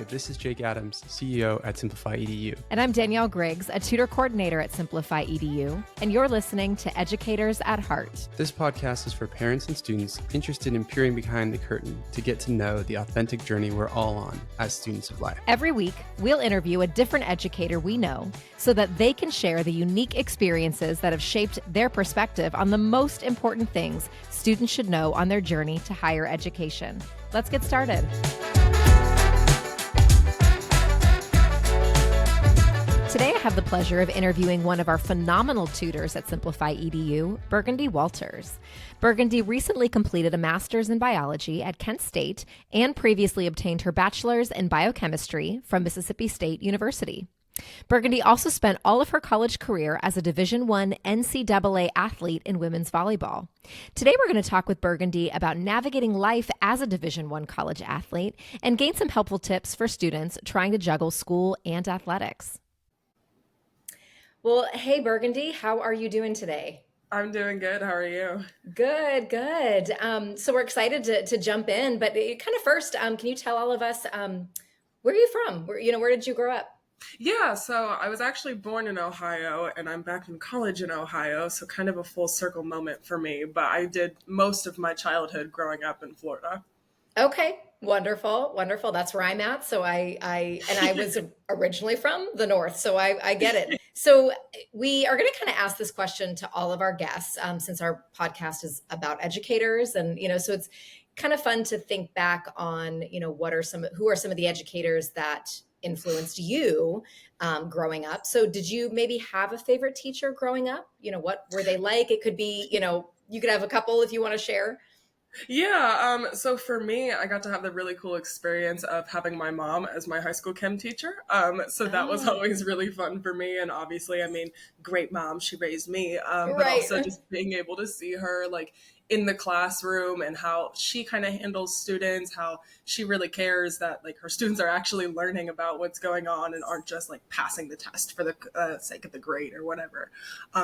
This is Jake Adams, CEO at Simplify EDU. And I'm Danielle Griggs, a tutor coordinator at Simplify EDU, and you're listening to Educators at Heart. This podcast is for parents and students interested in peering behind the curtain to get to know the authentic journey we're all on as students of life. Every week, we'll interview a different educator we know so that they can share the unique experiences that have shaped their perspective on the most important things students should know on their journey to higher education. Let's get started. Today, I have the pleasure of interviewing one of our phenomenal tutors at Simplify EDU, Burgundy Walters. Burgundy recently completed a master's in biology at Kent State and previously obtained her bachelor's in biochemistry from Mississippi State University. Burgundy also spent all of her college career as a Division I NCAA athlete in women's volleyball. Today, we're going to talk with Burgundy about navigating life as a Division I college athlete and gain some helpful tips for students trying to juggle school and athletics. Well, hey, Burgundy, how are you doing today? I'm doing good. How are you? Good. So we're excited to jump in, but kind of first, can you tell all of us, where are you from? Where did you grow up? Yeah, so I was actually born in Ohio and I'm back in college in Ohio, so kind of a full circle moment for me, but I did most of my childhood growing up in Florida. Okay, wonderful. That's where I'm at. So I was originally from the North, so I get it. So we are going to kind of ask this question to all of our guests, since our podcast is about educators, and so it's kind of fun to think back on who are some of the educators that influenced you growing up. So did you maybe have a favorite teacher growing up? What were they like? It could be, you could have a couple if you want to share. Yeah, so for me, I got to have the really cool experience of having my mom as my high school chem teacher. So that was always really fun for me. And obviously, great mom, she raised me. But also just being able to see her in the classroom and how she kind of handles students, how she really cares that her students are actually learning about what's going on and aren't just passing the test for the sake of the grade or whatever.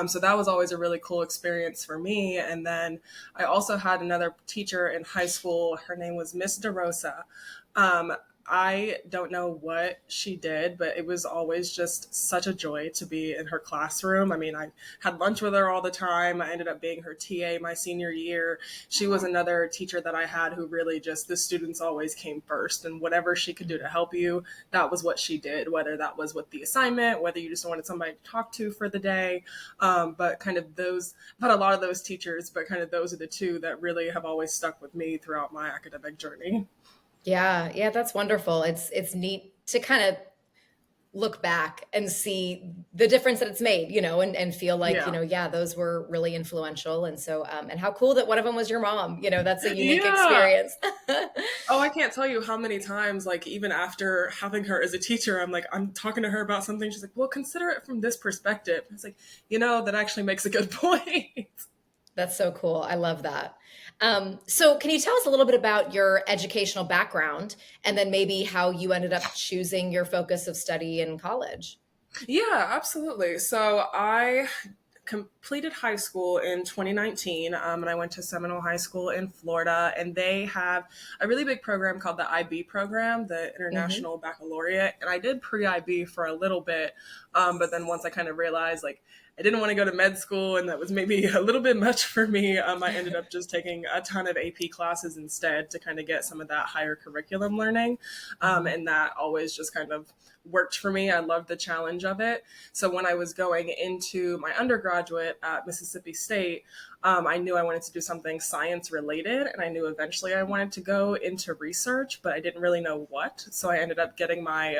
So that was always a really cool experience for me. And then I also had another teacher in high school. Her name was Miss DeRosa. I don't know what she did, but it was always just such a joy to be in her classroom. I had lunch with her all the time. I ended up being her TA my senior year. She was another teacher that I had who really just, the students always came first, and whatever she could do to help you, that was what she did, whether that was with the assignment, whether you just wanted somebody to talk to for the day. But kind of those, I've had a lot of those teachers, but kind of those are the two that really have always stuck with me throughout my academic journey. Yeah, that's wonderful. It's neat to kind of look back and see the difference that it's made, and feel like, those were really influential. And so, and how cool that one of them was your mom, that's a unique experience. Oh, I can't tell you how many times, even after having her as a teacher, I'm talking to her about something. She's like, well, consider it from this perspective. It's like, that actually makes a good point. That's so cool. I love that. So can you tell us a little bit about your educational background and then maybe how you ended up choosing your focus of study in college? Yeah, absolutely. So I completed high school in 2019, and I went to Seminole High School in Florida, and they have a really big program called the IB program, the International Baccalaureate, and I did pre-IB for a little bit, but then once I kind of realized I didn't want to go to med school, and that was maybe a little bit much for me. I ended up just taking a ton of AP classes instead to kind of get some of that higher curriculum learning. And that always just kind of worked for me. I loved the challenge of it. So when I was going into my undergraduate at Mississippi State, I knew I wanted to do something science related, and I knew eventually I wanted to go into research, but I didn't really know what. So I ended up getting my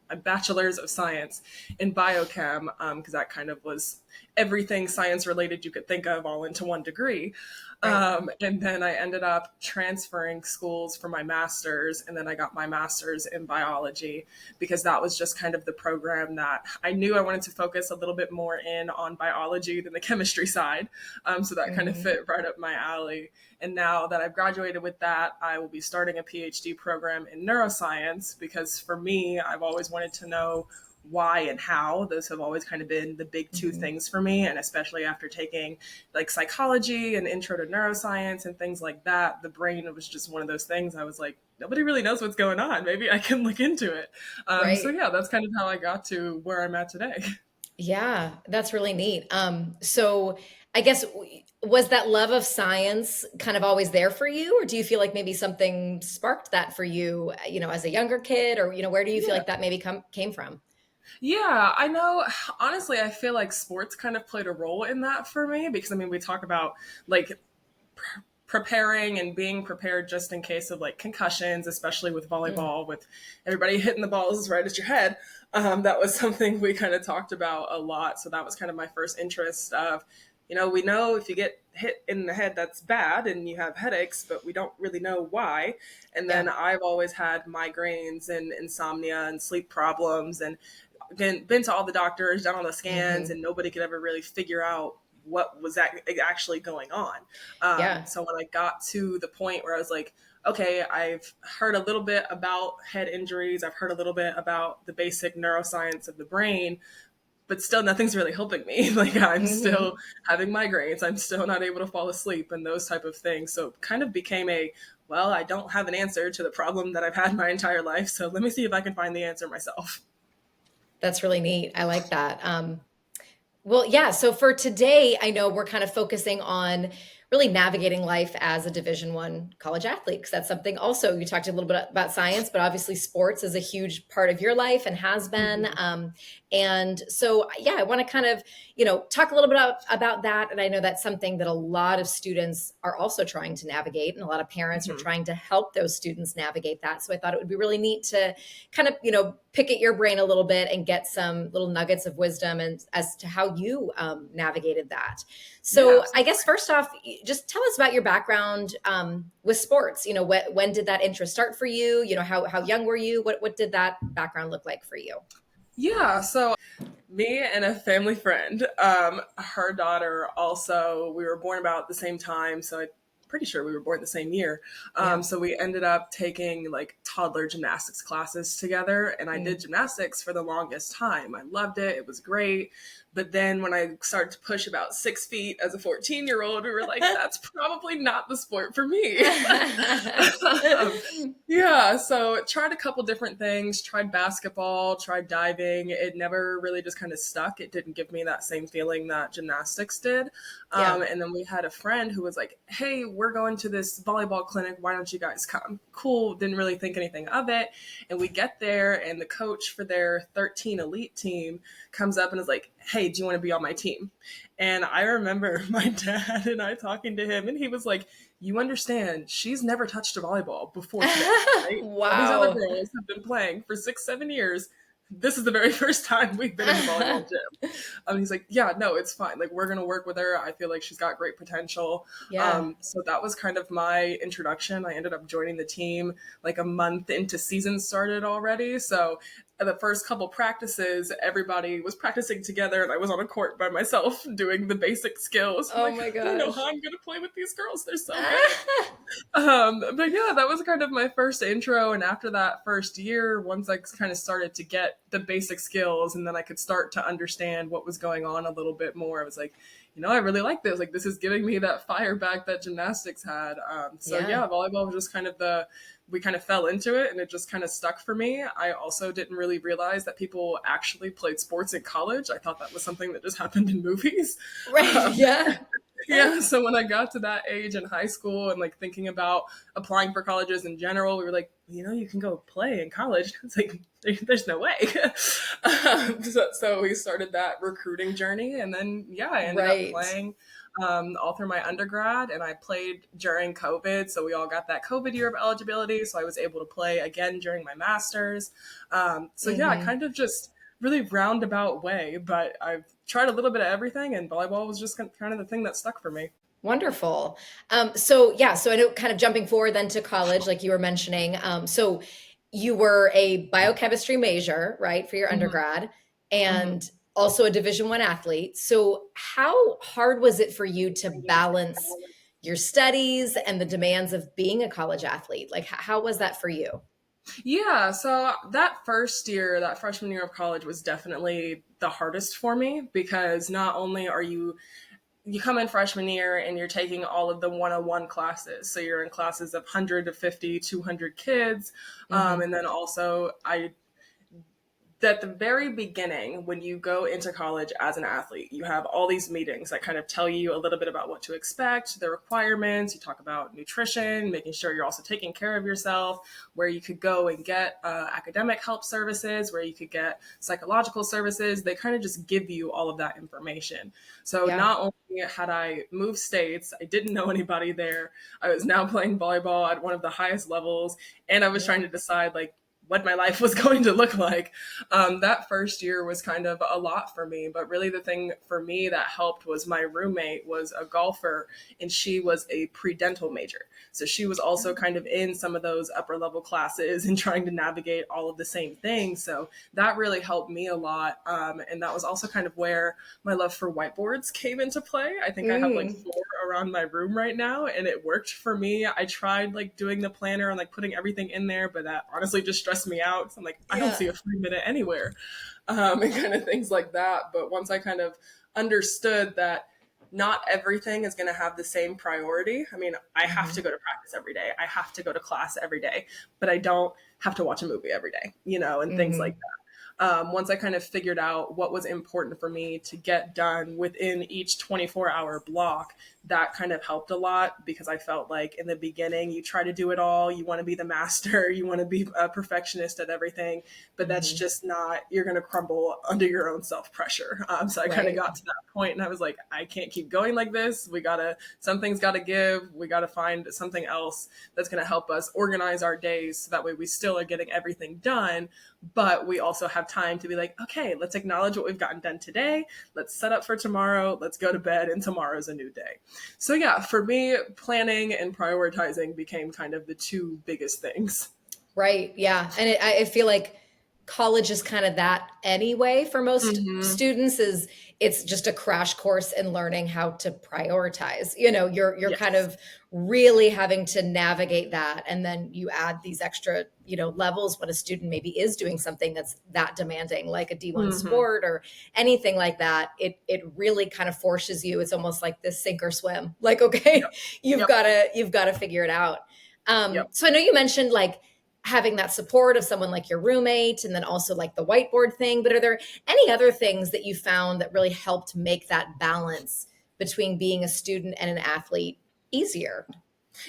a bachelor's of science in biochem, because that kind of was everything science related you could think of all into one degree. And then I ended up transferring schools for my master's, and then I got my master's in biology because that was just kind of the program that I knew I wanted to focus a little bit more in on biology than the chemistry side. So that kind of fit right up my alley. And now that I've graduated with that, I will be starting a PhD program in neuroscience because for me, I've always wanted to know why and how. Those have always kind of been the big two things for me. And especially after taking psychology and intro to neuroscience and things like that, the brain was just one of those things I was like, nobody really knows what's going on. Maybe I can look into it. So Right. yeah, that's kind of how I got to where I'm at today. Yeah, that's really neat. So I guess was that love of science kind of always there for you, or do you feel like maybe something sparked that for you, as a younger kid, or where do you feel Yeah. like that maybe came from? Yeah, I know. Honestly, I feel like sports kind of played a role in that for me because I mean, we talk about like preparing and being prepared just in case of like concussions, especially with Mm, volleyball, with everybody hitting the balls right at your head. That was something we kind of talked about a lot. So that was kind of my first interest of, we know if you get hit in the head, that's bad and you have headaches, but we don't really know why. And yeah. then I've always had migraines and insomnia and sleep problems and been to all the doctors, done all the scans, Hmm. and nobody could ever really figure out what was actually going on. Yeah. So when I got to the point where I was like, okay, I've heard a little bit about head injuries, I've heard a little bit about the basic neuroscience of the brain, but still nothing's really helping me. Like I'm Hmm. still having migraines, I'm still not able to fall asleep and those type of things. So it kind of became well, I don't have an answer to the problem that I've had my entire life. So let me see if I can find the answer myself. That's really neat. I like that. Well, yeah. So for today, I know we're kind of focusing on really navigating life as a Division 1 college athlete, because that's something also you talked a little bit about science, but obviously sports is a huge part of your life and has been. Mhm. And so, yeah, I want to kind of, talk a little bit about that. And I know that's something that a lot of students are also trying to navigate, and a lot of parents are Mhm. trying to help those students navigate that. So I thought it would be really neat to kind of pick at your brain a little bit and get some little nuggets of wisdom and as to how you navigated that. Yeah, So I guess absolutely. first off, just tell us about your background with sports. When did that interest start for you? How young were you? What did that background look like for you? Yeah, so me and a family friend, her daughter also, we were born about the same time, so I'm pretty sure we were born the same year. Yeah. So we ended up taking like toddler gymnastics classes together, and I did Mm. gymnastics for the longest time. I loved it, it was great. But then when I started to push about 6 feet as a 14-year-old, we were like, that's probably not the sport for me. um, yeah, so tried a couple different things, tried basketball, tried diving. It never really just kind of stuck. It didn't give me that same feeling that gymnastics did. Yeah. And then we had a friend who was like, hey, we're going to this volleyball clinic. Why don't you guys come? Cool. Didn't really think anything of it. And we get there, and the coach for their 13 elite team comes up and is like, hey, do you want to be on my team? And I remember my dad and I talking to him, and he was like, you understand, she's never touched a volleyball before today, right? All these other Wow. girls have been playing for 6, 7 years. This is the very first time we've been in the volleyball gym. He's like, yeah, no, it's fine. Like, we're going to work with her. I feel like she's got great potential. Yeah. So that was kind of my introduction. I ended up joining the team like a month into season started already. So the first couple practices, everybody was practicing together, and I was on a court by myself doing the basic skills. I'm Oh like, my I don't know how gosh. I'm going to play with these girls. They're so good. But yeah, that was kind of my first intro. And after that first year, once I kind of started to get the basic skills and then I could start to understand what was going on a little bit more, I was like, I really like this. Like, this is giving me that fire back that gymnastics had. So Yeah. yeah, volleyball was just kind of we kind of fell into it and it just kind of stuck for me. I also didn't really realize that people actually played sports in college. I thought that was something that just happened in movies. Right. Um, Yeah. yeah, so when I got to that age in high school and like thinking about applying for colleges in general, we were like, you can go play in college. It's like there's no way. So we started that recruiting journey, and then yeah, I ended up Right. playing all through my undergrad, and I played during COVID. So we all got that COVID year of eligibility, so I was able to play again during my master's. So yeah, Hmm. kind of just really roundabout way, but I've tried a little bit of everything, and volleyball was just kind of the thing that stuck for me. Wonderful. So yeah, so I know kind of jumping forward then to college, like you were mentioning. So you were a biochemistry major, right, for your Hmm. undergrad, Hmm. and also a Division 1 athlete. So how hard was it for you to balance your studies and the demands of being a college athlete? Like, how was that for you? Yeah, so that first year, that freshman year of college was definitely the hardest for me because not only are you you come in freshman year and you're taking all of the 101 classes. So you're in classes of 100 to 50, 200 kids. And then also at the very beginning, when you go into college as an athlete, you have all these meetings that kind of tell you a little bit about what to expect, the requirements. You talk about nutrition, making sure you're also taking care of yourself, where you could go and get academic help services, where you could get psychological services. They kind of just give you all of that information. So not only had I moved states, I didn't know anybody there. I was now playing volleyball at one of the highest levels, and I was trying to decide like what my life was going to look like. That first year was kind of a lot for me, but really the thing for me that helped was my roommate was a golfer, and she was a pre-dental major. So she was also kind of in some of those upper level classes and trying to navigate all of the same things. So that really helped me a lot. And that was also kind of where my love for whiteboards came into play. I think I have like 4 around my room right now, and it worked for me. I tried like doing the planner and like putting everything in there, but that honestly just stressed me out. So I'm like, I don't see a free minute anywhere, and kind of things like that. But once I kind of understood that not everything is going to have the same priority. I mean, I have to go to practice every day. I have to go to class every day, but I don't have to watch a movie every day, and things like that. Once I kind of figured out what was important for me to get done within each 24-hour block, that kind of helped a lot, because I felt like in the beginning, you try to do it all. You want to be the master. You want to be a perfectionist at everything, but that's just not, you're going to crumble under your own self-pressure. So I kind of got to that point and I was like, I can't keep going like this. Something's got to give. We got to find something else that's going to help us organize our days. So that way we still are getting everything done, but we also have time to be like, okay, let's acknowledge what we've gotten done today. Let's set up for tomorrow. Let's go to bed, and tomorrow's a new day. So yeah, for me, planning and prioritizing became kind of the 2 biggest things. Right. Yeah. And I feel like college is kind of that anyway for most students. It's just a crash course in learning how to prioritize. You're kind of really having to navigate that, and then you add these extra levels when a student maybe is doing something that's that demanding, like a D1 sport or anything like that. It really kind of forces you. It's almost like this sink or swim. Like, okay, you've got to figure it out. So I know you mentioned like having that support of someone like your roommate, and then also like the whiteboard thing, but are there any other things that you found that really helped make that balance between being a student and an athlete easier?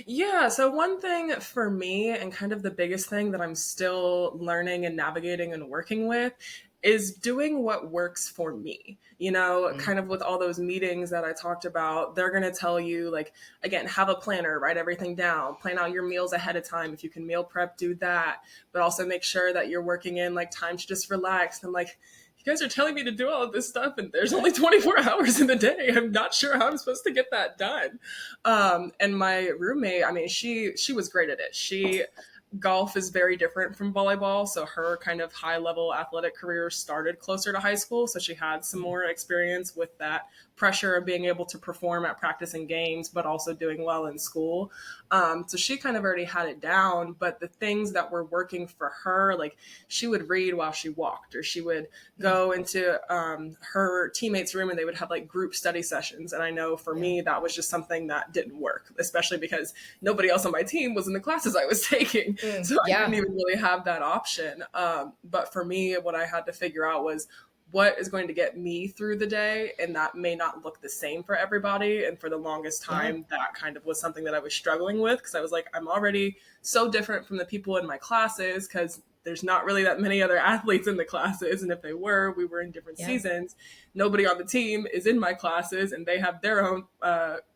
Yeah, so one thing for me, and kind of the biggest thing that I'm still learning and navigating and working with, is doing what works for me. Kind of with all those meetings that I talked about, they're going to tell you, like, again, have a planner, write everything down, plan out your meals ahead of time. If you can meal prep, do that, but also make sure that you're working in like time to just relax. And I'm like, you guys are telling me to do all of this stuff, and there's only 24 hours in the day. I'm not sure how I'm supposed to get that done. And my roommate, I mean, she was great at it. Golf is very different from volleyball. So her kind of high level athletic career started closer to high school. So she had some more experience with that pressure of being able to perform at practice and games, but also doing well in school. So she kind of already had it down, but the things that were working for her, like she would read while she walked, or she would go into her teammates' room and they would have like group study sessions. And I know for me, that was just something that didn't work, especially because nobody else on my team was in the classes I was taking. So I didn't even really have that option. But for me, what I had to figure out was what is going to get me through the day, and that may not look the same for everybody. And for the longest time, that kind of was something that I was struggling with, because I was like, I'm already so different from the people in my classes, because there's not really that many other athletes in the classes, and if they were, we were in different seasons. Nobody on the team is in my classes, and they have their own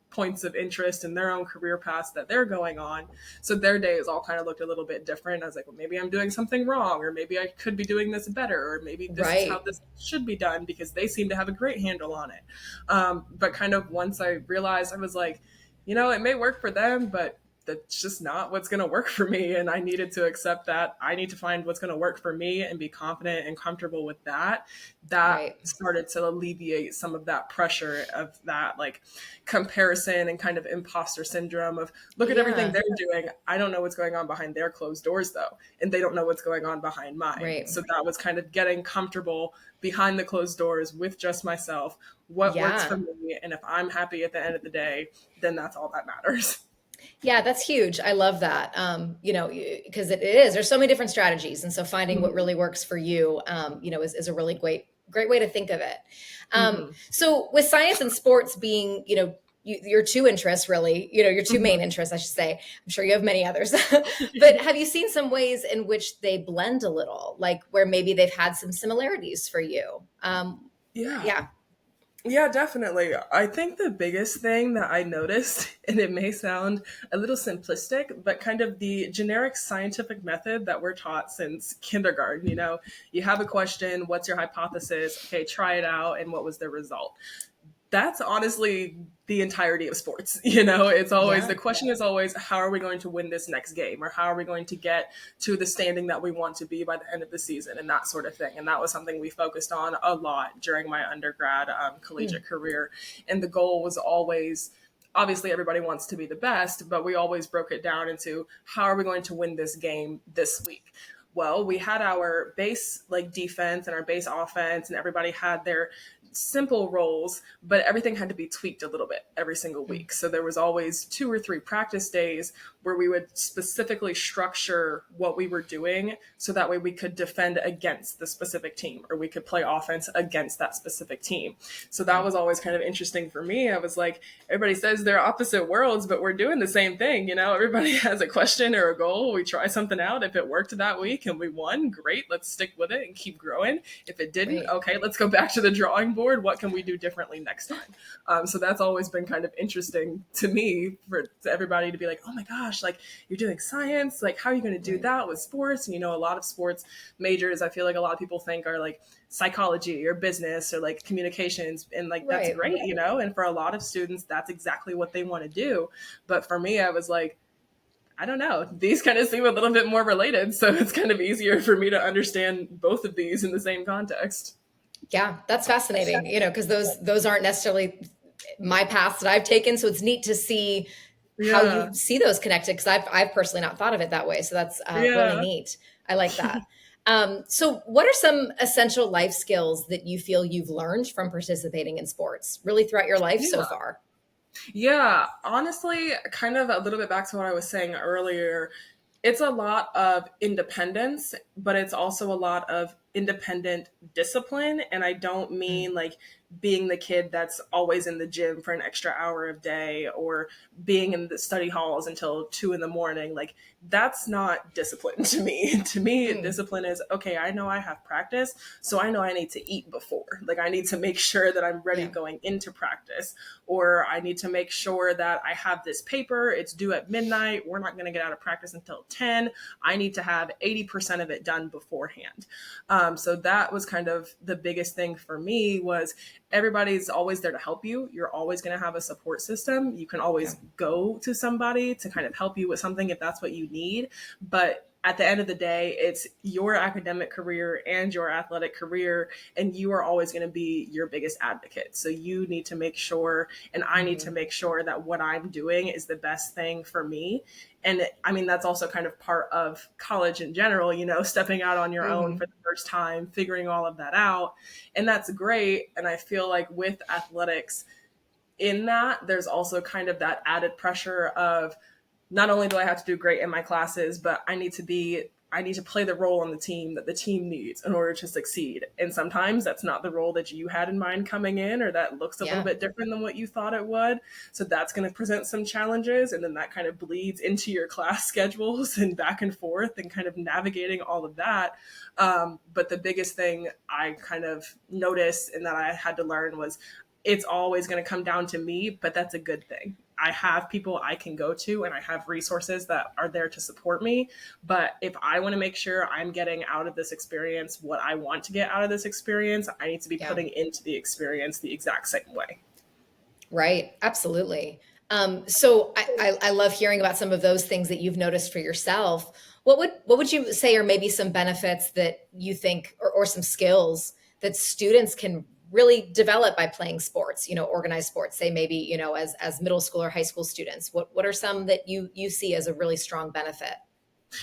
points of interest and their own career paths that they're going on. So their days all kind of looked a little bit different. I was like, well, maybe I'm doing something wrong, or maybe I could be doing this better, or maybe this is how this should be done, because they seem to have a great handle on it. But kind of once I realized, I was like, it may work for them, but that's just not what's going to work for me. And I needed to accept that I need to find what's going to work for me and be confident and comfortable with that. That Right. started to alleviate some of that pressure of that like comparison and kind of imposter syndrome of look at everything Yeah. they're doing. I don't know what's going on behind their closed doors though. And they don't know what's going on behind mine. Right. So that was kind of getting comfortable behind the closed doors with just myself, what works for Yeah. me. And if I'm happy at the end of the day, then that's all that matters. Yeah, that's huge. I love that. Because it is, there's so many different strategies. And so finding what Mhm. really works for you, is a really great way to think of it. Mhm. So with science and sports being, your two interests really, your two main Mhm. interests, I should say. I'm sure you have many others, but have you seen some ways in which they blend a little, like where maybe they've had some similarities for you? Yeah. Yeah. Yeah, definitely. I think the biggest thing that I noticed, and it may sound a little simplistic, but kind of the generic scientific method that we're taught since kindergarten. You have a question, what's your hypothesis? Okay, try it out, and what was the result? That's honestly the entirety of sports. It's always Yeah. the question is always how are we going to win this next game, or how are we going to get to the standing that we want to be by the end of the season, and that sort of thing. And that was something we focused on a lot during my undergrad Mm. collegiate career. And the goal was always, obviously everybody wants to be the best, but we always broke it down into how are we going to win this game this week. Well, we had our base like defense and our base offense, and everybody had their simple roles, but everything had to be tweaked a little bit every single Mm. week. So there was always 2 or 3 practice days where we would specifically structure what we were doing so that way we could defend against the specific team, or we could play offense against that specific team. So that Mm. was always kind of interesting for me. I was like, everybody says they're opposite worlds, but we're doing the same thing. Everybody has a question or a goal. We try something out. If it worked that week and we won, great, let's stick with it and keep growing. If it didn't, Right. okay, let's go back to the drawing board. What can we do differently next time? So that's always been kind of interesting to me for everybody to be like, oh my gosh, like you're doing science, like how are you going to do Right. that with sports? And a lot of sports majors, I feel like a lot of people think are like psychology or business or like communications, and like that's Right. great, and for a lot of students that's exactly what they want to do. But for me, I was like, I don't know. These kind of seem a little bit more related, so it's kind of easier for me to understand both of these in the same context. Yeah, that's fascinating, because those aren't necessarily my paths that I've taken. So it's neat to see how Yeah. you see those connected, because I've personally not thought of it that way. So that's really Yeah. neat. I like that. So what are some essential life skills that you feel you've learned from participating in sports really throughout your life so Yeah. far? Yeah, honestly, kind of a little bit back to what I was saying earlier. It's a lot of independence, but it's also a lot of independent discipline. And I don't Mm. mean like being the kid that's always in the gym for an extra hour a day, or being in the study halls until 2 in the morning. Like, that's not discipline to me. To me, Mm. discipline is okay, I know I have practice, so I know I need to eat before. Like, I need to make sure that I'm ready Yeah. going into practice, or I need to make sure that I have this paper, it's due at midnight, we're not going to get out of practice until 10. I need to have 80% of it done beforehand. So that was kind of the biggest thing for me was everybody's always there to help you. You're always going to have a support system. You can Yeah. always go to somebody to kind of help you with something if that's what you need. But at the end of the day, it's your academic career and your athletic career, and you are always going to be your biggest advocate. So you need to make sure, and I need to Mhm. make sure that what I'm doing is the best thing for me. And I mean, that's also kind of part of college in general, stepping out on your own Mhm. for the first time, figuring all of that out. And that's great. And I feel like with athletics, in that, there's also kind of that added pressure of not only do I have to do great in my classes, but I need to play the role on the team that the team needs in order to succeed. And sometimes that's not the role that you had in mind coming in, or that looks a little Yeah. bit different than what you thought it would. So that's going to present some challenges. And then that kind of bleeds into your class schedules and back and forth and kind of navigating all of that. But the biggest thing I kind of noticed and that I had to learn was it's always going to come down to me, but that's a good thing. I have people I can go to and I have resources that are there to support me. But if I want to make sure I'm getting out of this experience what I want to get out of this experience, I need to be Yeah. putting into the experience the exact same way. Right. Absolutely. So I love hearing about some of those things that you've noticed for yourself. What would you say are maybe some benefits that you think, or some skills that students can really develop by playing sports, organized sports, say maybe, as middle school or high school students? What are some that you see as a really strong benefit?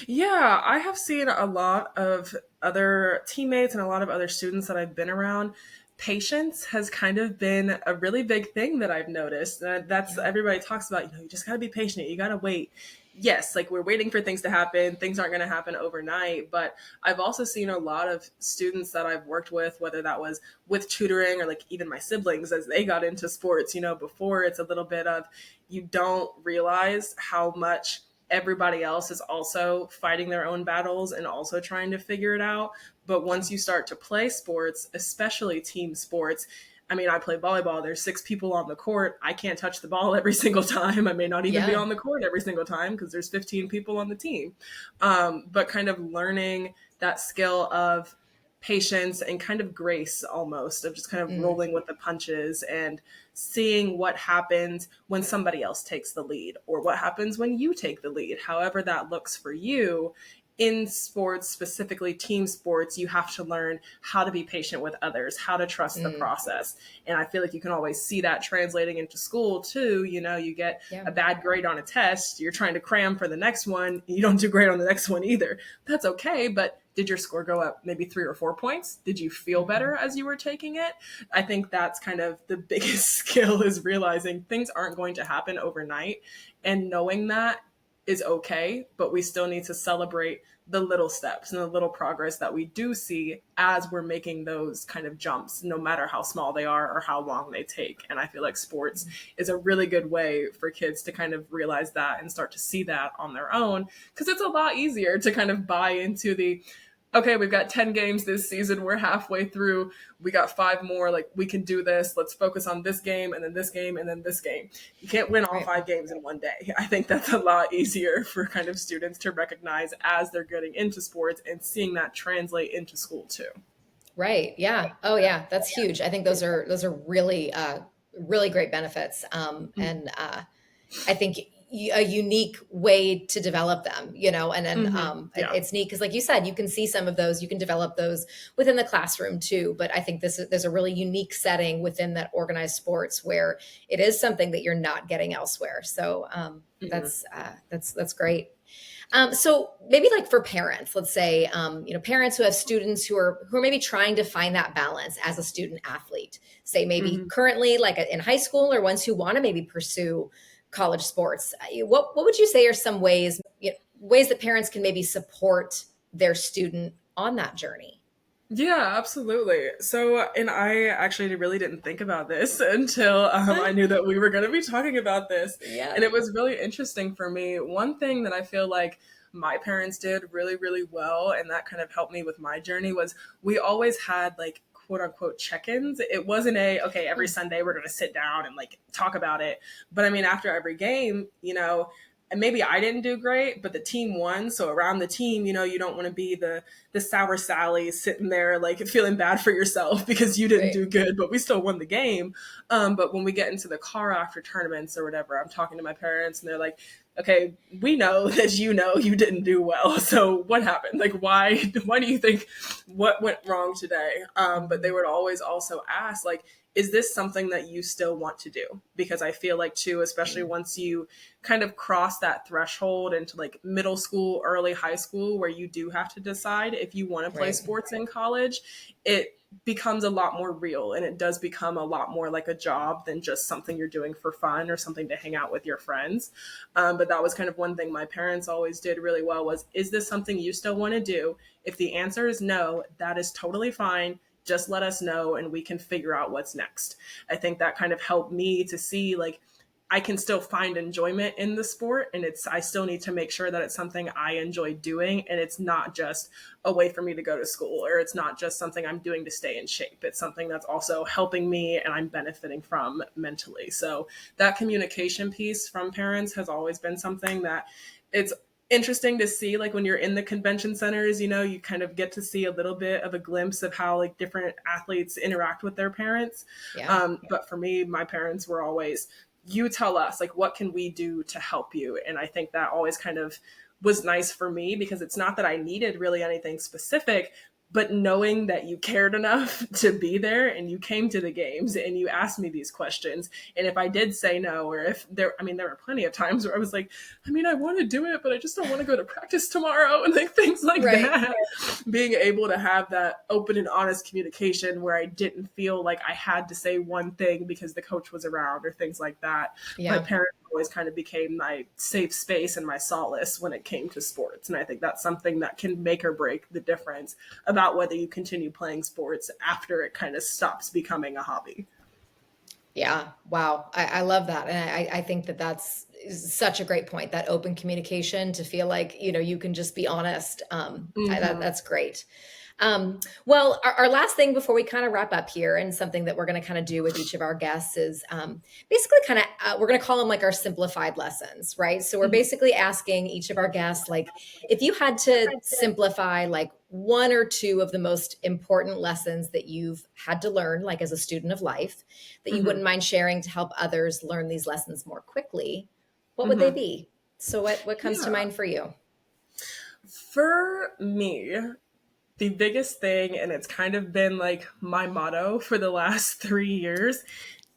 Yeah, I have seen a lot of other teammates and a lot of other students that I've been around. Patience has kind of been a really big thing that I've noticed. That's Yeah. everybody talks about, you just got to be patient. You got to wait. Yes, like we're waiting for things to happen. Things aren't going to happen overnight. But I've also seen a lot of students that I've worked with, whether that was with tutoring or like even my siblings as they got into sports, before it's a little bit of you don't realize how much everybody else is also fighting their own battles and also trying to figure it out. But once you start to play sports, especially team sports, I mean, I play volleyball. There's 6 people on the court. I can't touch the ball every single time. I may not even be Yeah. on the court every single time because there's 15 people on the team. But kind of learning that skill of patience and kind of grace almost of just kind of Mm, rolling with the punches and seeing what happens when somebody else takes the lead or what happens when you take the lead, however that looks for you. In sports, specifically team sports, you have to learn how to be patient with others, how to trust the mm, process. And I feel like you can always see that translating into school too. You get yeah. a bad grade on a test, you're trying to cram for the next one, you don't do great on the next one either. That's okay, but did your score go up maybe 3 or 4 points? Did you feel Mhm. better as you were taking it? I think that's kind of the biggest skill is realizing things aren't going to happen overnight and knowing that is okay, but we still need to celebrate the little steps and the little progress that we do see as we're making those kind of jumps, no matter how small they are or how long they take. And I feel like sports is a really good way for kids to kind of realize that and start to see that on their own because it's a lot easier to kind of buy into the okay, we've got 10 games this season. We're halfway through. We got 5 more. Like, we can do this. Let's focus on this game and then this game and then this game. You can't win all Right. 5 games in one day. I think that's a lot easier for kind of students to recognize as they're getting into sports and seeing that translate into school too. Right. Yeah. Oh, yeah. That's huge. I think those are really really great benefits. And I think a unique way to develop them, and then Mm-hmm. Yeah. it's neat because, like you said, you can see some of those, you can develop those within the classroom too. But I think there's a really unique setting within that organized sports where it is something that you're not getting elsewhere. So Mm-hmm. that's great. So maybe like for parents, let's say, parents who have students who are maybe trying to find that balance as a student athlete, say maybe Mm-hmm. currently like in high school or ones who want to maybe pursue college sports. What would you say are some ways that parents can maybe support their student on that journey? Yeah, absolutely. So, and I actually really didn't think about this until I knew that we were going to be talking about this. Yeah. And it was really interesting for me. One thing that I feel like my parents did really, really well, and that kind of helped me with my journey, was we always had like quote unquote check-ins. It wasn't okay, every Sunday we're going to sit down and like talk about it. But I mean, after every game, and maybe I didn't do great, but the team won. So around the team, you don't want to be the sour Sally sitting there like feeling bad for yourself because you didn't Right. do good, but we still won the game. But when we get into the car after tournaments or whatever, I'm talking to my parents and they're like, okay, we know that you didn't do well. So what happened? Like, why do you think what went wrong today? But they would always also ask, like, is this something that you still want to do? Because I feel like too, especially once you kind of cross that threshold into like middle school, early high school, where you do have to decide if you want to play Right. sports in college, it becomes a lot more real and it does become a lot more like a job than just something you're doing for fun or something to hang out with your friends. But that was kind of one thing my parents always did really well was, is this something you still want to do? If the answer is no, that is totally fine. Just let us know and we can figure out what's next. I think that kind of helped me to see like I can still find enjoyment in the sport and I still need to make sure that it's something I enjoy doing and it's not just a way for me to go to school or it's not just something I'm doing to stay in shape. It's something that's also helping me and I'm benefiting from mentally. So that communication piece from parents has always been something that it's interesting to see like when you're in the convention centers, you kind of get to see a little bit of a glimpse of how like different athletes interact with their parents. Yeah. But for me, my parents were always you tell us, like, what can we do to help you? And I think that always kind of was nice for me, because it's not that I needed really anything specific, but knowing that you cared enough to be there and you came to the games and you asked me these questions. And if I did say no, or if there were plenty of times where I was like, I want to do it, but I just don't want to go to practice tomorrow, and like things like that. Being able to have that open and honest communication where I didn't feel like I had to say one thing because the coach was around or things like that. My parents always kind of became my safe space and my solace when it came to sports. And I think that's something that can make or break the difference about whether you continue playing sports after it kind of stops becoming a hobby. Yeah. Wow. I love that. And I think that that's such a great point, that open communication, to feel like, you can just be honest. That's great. Well, our last thing before we kind of wrap up here, and something that we're going to kind of do with each of our guests, is basically kind of, we're going to call them like our simplified lessons, right? So we're basically asking each of our guests, like, if you had to simplify like one or two of the most important lessons that you've had to learn, like as a student of life, that you wouldn't mind sharing to help others learn these lessons more quickly, what would they be? So what comes to mind for you? For me, the biggest thing, and it's kind of been like my motto for the last 3 years,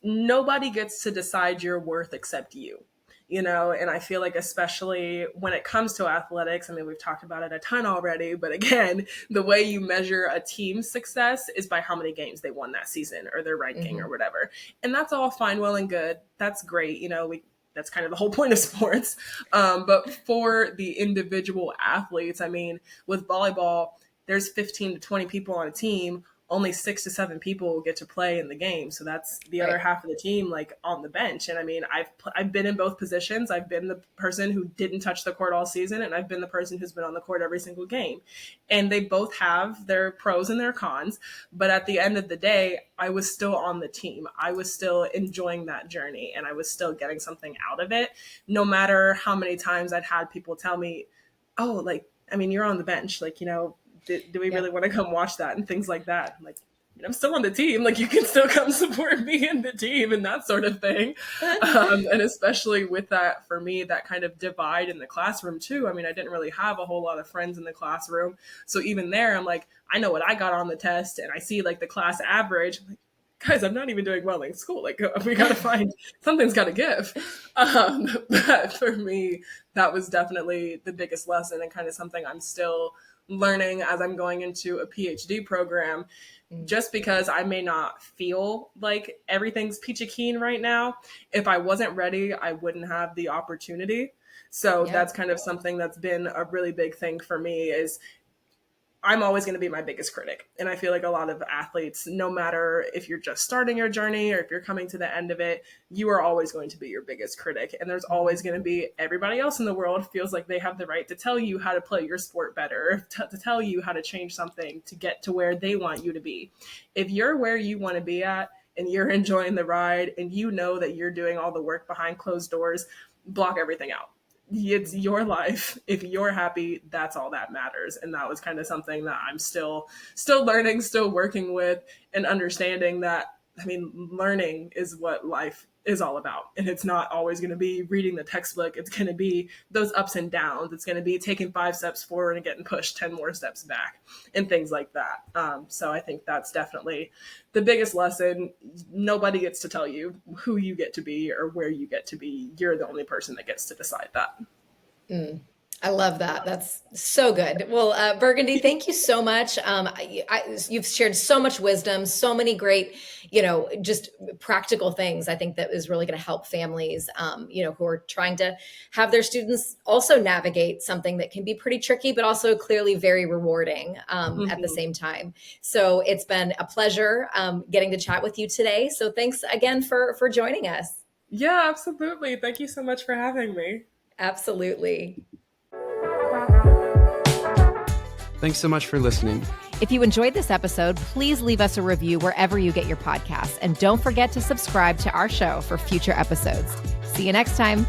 nobody gets to decide your worth except you. And I feel like, especially when it comes to athletics, we've talked about it a ton already, but again, the way you measure a team's success is by how many games they won that season, or their ranking or whatever. And that's all fine, well and good. That's great. That's kind of the whole point of sports. But for the individual athletes, with volleyball, there's 15 to 20 people on a team. Only 6 to 7 people will get to play in the game. So that's the other half of the team, like, on the bench. And I've been in both positions. I've been the person who didn't touch the court all season, and I've been the person who's been on the court every single game. And they both have their pros and their cons. But at the end of the day, I was still on the team. I was still enjoying that journey, and I was still getting something out of it. No matter how many times I'd had people tell me, oh, like, you're on the bench. Like, do we really want to come watch that, and things like that? Like, I'm still on the team. Like, you can still come support me in the team, and that sort of thing. And especially with that, for me, that kind of divide in the classroom too. I didn't really have a whole lot of friends in the classroom. So even there, I'm like, I know what I got on the test, and I see like the class average. I'm like, guys, I'm not even doing well in school. Like, we got to find, something's got to give. But for me, that was definitely the biggest lesson, and kind of something I'm still learning as I'm going into a PhD program. Just because I may not feel like everything's peachy keen right now, if I wasn't ready, I wouldn't have the opportunity. So that's kind of something that's been a really big thing for me, is I'm always going to be my biggest critic. And I feel like a lot of athletes, no matter if you're just starting your journey or if you're coming to the end of it, you are always going to be your biggest critic. And there's always going to be, everybody else in the world feels like they have the right to tell you how to play your sport better, to tell you how to change something to get to where they want you to be. If you're where you want to be at, and you're enjoying the ride, and you know that you're doing all the work behind closed doors, block everything out. It's your life. If you're happy, that's all that matters. And that was kind of something that I'm still learning, still working with, and understanding that, learning is what life is all about. And it's not always going to be reading the textbook. It's going to be those ups and downs. It's going to be taking 5 steps forward and getting pushed 10 more steps back, and things like that. So I think that's definitely the biggest lesson. Nobody gets to tell you who you get to be or where you get to be. You're the only person that gets to decide that. I love that. That's so good. Well, Burgundy, thank you so much. You've shared so much wisdom, so many great, just practical things. I think that is really going to help families, who are trying to have their students also navigate something that can be pretty tricky, but also clearly very rewarding at the same time. So it's been a pleasure getting to chat with you today. So thanks again for joining us. Yeah, absolutely. Thank you so much for having me. Absolutely. Thanks so much for listening. If you enjoyed this episode, please leave us a review wherever you get your podcasts. And don't forget to subscribe to our show for future episodes. See you next time.